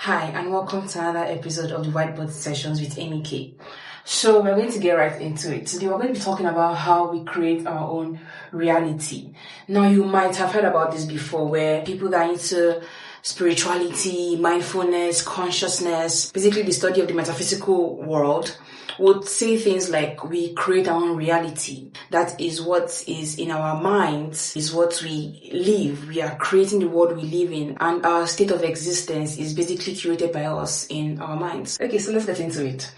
Hi, and welcome to another episode of the Whiteboard Sessions with Amy K. So we're going to get right into it. Today we're going to be talking about how we create our own reality. Now you might have heard about this before, where people that are into spirituality, mindfulness, consciousness, basically the study of the metaphysical world, would say things like we create our own reality. That is what is in our minds, is what we live. We are creating the world we live in, and our state of existence is basically curated by us in our minds. Okay, so let's get into it.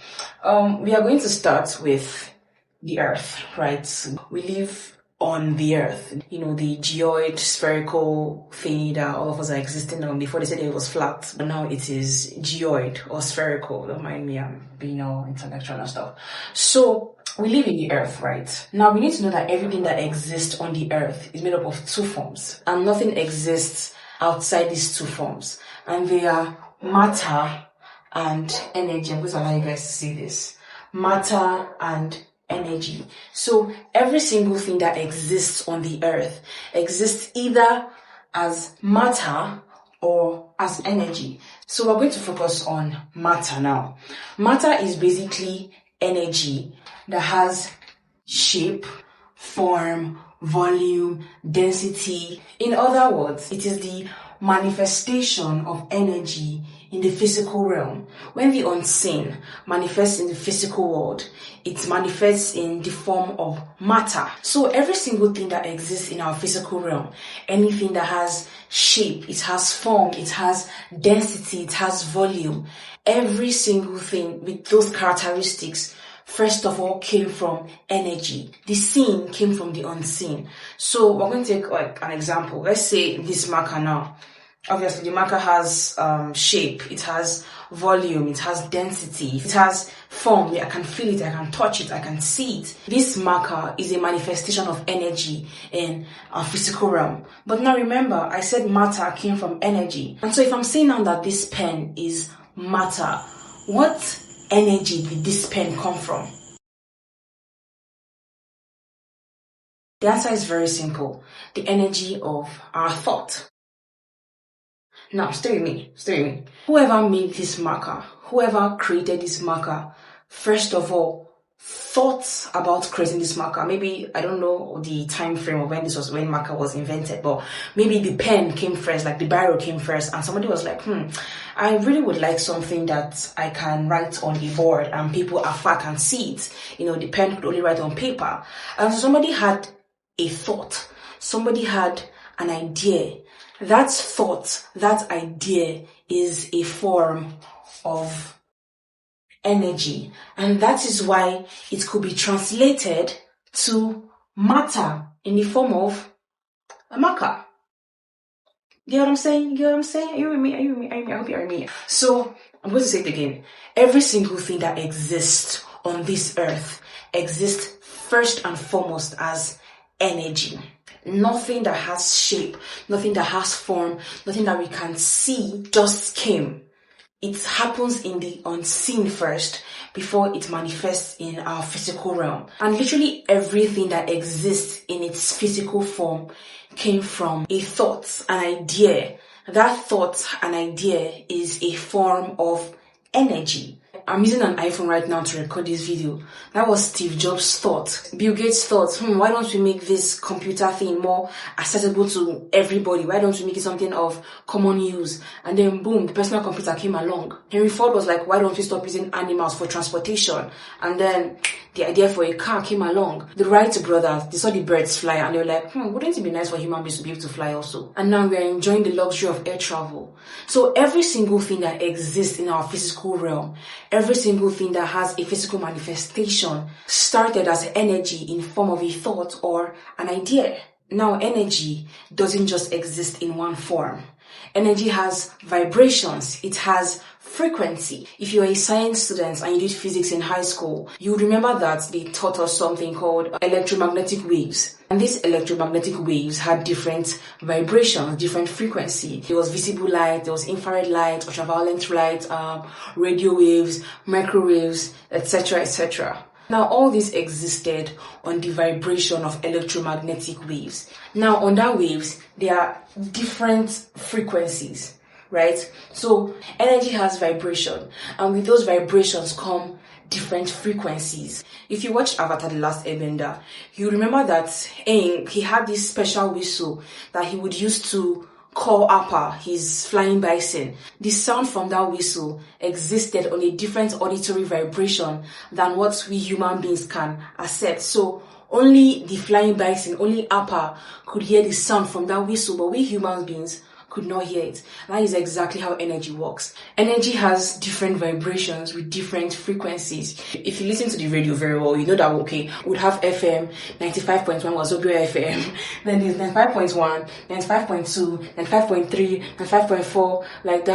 We are going to start with the earth, right? We live on the earth, the geoid spherical thing that all of us are existing on. Before they said it was flat, but now it is geoid or spherical. Don't mind me, I'm being all intellectual and stuff. So we live in the earth, right? Now we need to know that everything that exists on the earth is made up of two forms, and nothing exists outside these two forms, and they are matter and energy. I'm going to allow you guys to see this. Matter and energy. So every single thing that exists on the earth exists either as matter or as energy. So we're going to focus on matter now. Matter is basically energy that has shape, form, volume, density. In other words, it is the manifestation of energy in the physical realm. When the unseen manifests in the physical world, it manifests in the form of matter. So every single thing that exists in our physical realm, anything that has shape, it has form, it has density, it has volume, every single thing with those characteristics first of all came from energy. The seen came from the unseen. So we're going to take like an example. Let's say this marker now. Obviously the marker has shape, it has volume, it has density, it has form. I can feel it, I can touch it, I can see it. This marker is a manifestation of energy in our physical realm. But now remember, I said matter came from energy. And so if I'm saying now that this pen is matter, what energy did this pen come from? The answer is very simple. The energy of our thought. Now, stay with me. Whoever made this marker, whoever created this marker, first of all, thought about creating this marker. Maybe, I don't know the time frame of when marker was invented, but maybe the pen came first, like the biro came first, and somebody was like, I really would like something that I can write on a board and people afar can see it. The pen could only write on paper. And so somebody had a thought, somebody had an idea. That thought, that idea is a form of energy. And that is why it could be translated to matter in the form of a marker. You get what I'm saying? Are you with me? I hope you're with me. So I'm going to say it again. Every single thing that exists on this earth exists first and foremost as energy. Nothing that has shape, nothing that has form, nothing that we can see just came. It happens in the unseen first before it manifests in our physical realm. And literally everything that exists in its physical form came from a thought, an idea. That thought, an idea, is a form of energy. I'm using an iPhone right now to record this video. That was Steve Jobs' thought. Bill Gates thought, why don't we make this computer thing more accessible to everybody? Why don't we make it something of common use? And then boom, the personal computer came along. Henry Ford was like, why don't we stop using animals for transportation? And then the idea for a car came along. The Wright brothers, they saw the birds fly and they were like, wouldn't it be nice for human beings to be able to fly also? And now we are enjoying the luxury of air travel. So every single thing that exists in our physical realm, every single thing that has a physical manifestation started as energy in form of a thought or an idea. Now, energy doesn't just exist in one form. Energy has vibrations. It has frequency. If you're a science student and you did physics in high school, you would remember that they taught us something called electromagnetic waves. And these electromagnetic waves had different vibrations, different frequency. There was visible light, there was infrared light, ultraviolet light, radio waves, microwaves, etc., etc. Now, all this existed on the vibration of electromagnetic waves. Now, on that waves, there are different frequencies. right? So energy has vibration, and with those vibrations come different frequencies. If you watch Avatar: The Last Airbender, you remember that Aang, he had this special whistle that he would use to call Appa, his flying bison. The sound from that whistle existed on a different auditory vibration than what we human beings can accept. So only the flying bison, only Appa could hear the sound from that whistle, but we human beings could not hear it. That is exactly how energy works. Energy has different vibrations with different frequencies. If you listen to the radio very well, you know that, okay, we'd have FM 95.1 Wazobia FM, then there's 95.1, 95.2, 95.3, 95.4, like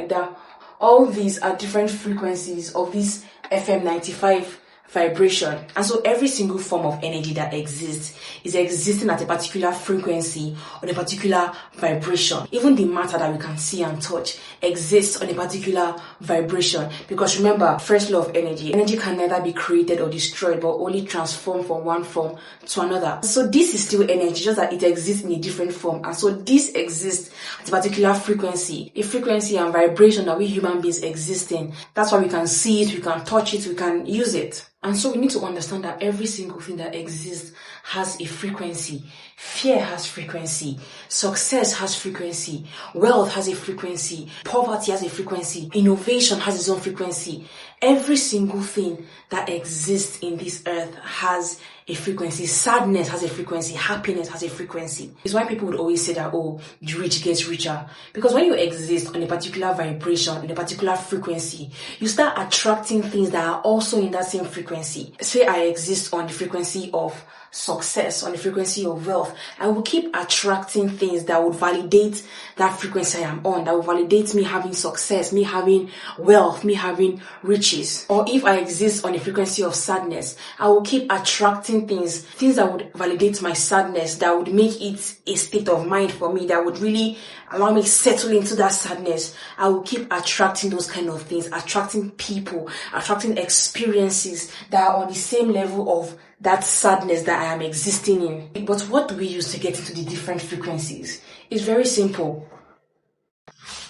that. All these are different frequencies of this FM 95 vibration. And so every single form of energy that exists is existing at a particular frequency on a particular vibration. Even the matter that we can see and touch exists on a particular vibration. Because remember, first law of energy can neither be created or destroyed, but only transformed from one form to another. So this is still energy, just that it exists in a different form. And so this exists at a particular frequency, a frequency and vibration that we human beings exist in. That's why we can see it, we can touch it, we can use it. And so we need to understand that every single thing that exists has a frequency. Fear has frequency. Success has frequency. Wealth has a frequency. Poverty has a frequency. Innovation has its own frequency. Every single thing that exists in this earth has a frequency. Sadness has a frequency. Happiness has a frequency. It's why people would always say that, oh, the rich gets richer. Because when you exist on a particular vibration, in a particular frequency, you start attracting things that are also in that same frequency. Say I exist on the frequency of success, on the frequency of wealth, I will keep attracting things that would validate that frequency I am on, that will validate me having success, me having wealth, me having riches. Or if I exist on the frequency of sadness, I will keep attracting things that would validate my sadness, that would make it a state of mind for me, that would really allow me to settle into that sadness. I will keep attracting those kind of things, attracting people, attracting experiences that are on the same level of that sadness that I am existing in. But what do we use to get into the different frequencies? It's very simple.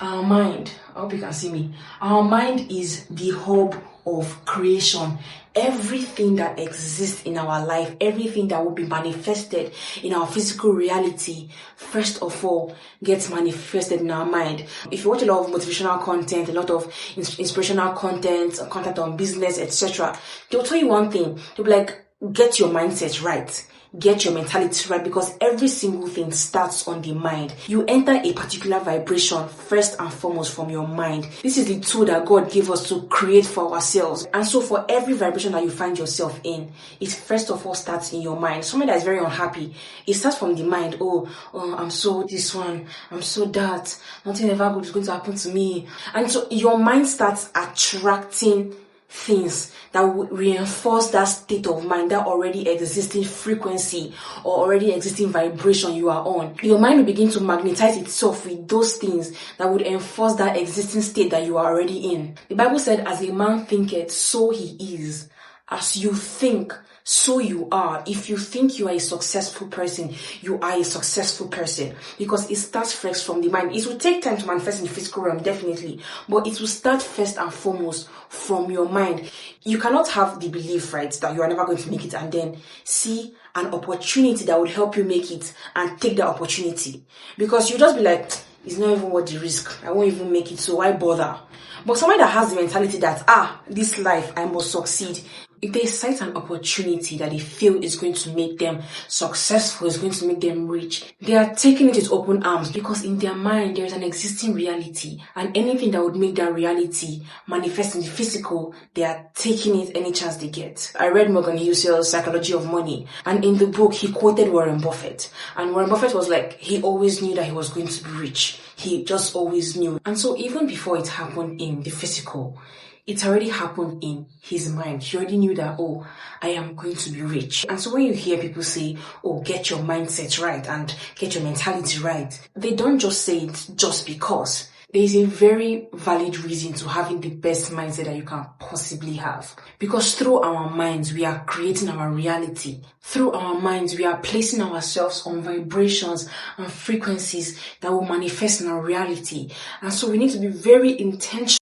Our mind, I hope you can see me. Our mind is the hub of creation. Everything that exists in our life, everything that will be manifested in our physical reality, first of all, gets manifested in our mind. If you watch a lot of motivational content, a lot of inspirational content on business, etc., they'll tell you one thing. They'll be like, get your mindset right. Get your mentality right, because every single thing starts on the mind. You enter a particular vibration first and foremost from your mind. This is the tool that God gave us to create for ourselves. And so for every vibration that you find yourself in, it first of all starts in your mind. Someone that is very unhappy, it starts from the mind. Oh, I'm so this one, I'm so that, nothing ever good is going to happen to me. And so your mind starts attracting things that will reinforce that state of mind, that already existing frequency or already existing vibration you are on. Your mind will begin to magnetize itself with those things that would enforce that existing state that you are already in. The Bible said, as a man thinketh, so he is. As you think, so you are. If you think you are a successful person, you are a successful person, because it starts first from the mind. It will take time to manifest in the physical realm, definitely, but it will start first and foremost from your mind. You cannot have the belief, right, that you are never going to make it and then see an opportunity that would help you make it and take the opportunity, because you just be like, it's not even worth the risk, I won't even make it, so why bother? But someone that has the mentality that, this life, I must succeed, if they sight an opportunity that they feel is going to make them successful, is going to make them rich, they are taking it with open arms, because in their mind there is an existing reality, and anything that would make that reality manifest in the physical, they are taking it any chance they get. I read Morgan Housel's Psychology of Money, and in the book he quoted Warren Buffett, and Warren Buffett was like, he always knew that he was going to be rich. He just always knew. And so even before it happened in the physical, it already happened in his mind. He already knew that, I am going to be rich. And so when you hear people say, get your mindset right and get your mentality right, they don't just say it just because. there is a very valid reason to having the best mindset that you can possibly have. Because through our minds, we are creating our reality. Through our minds, we are placing ourselves on vibrations and frequencies that will manifest in our reality. And so we need to be very intentional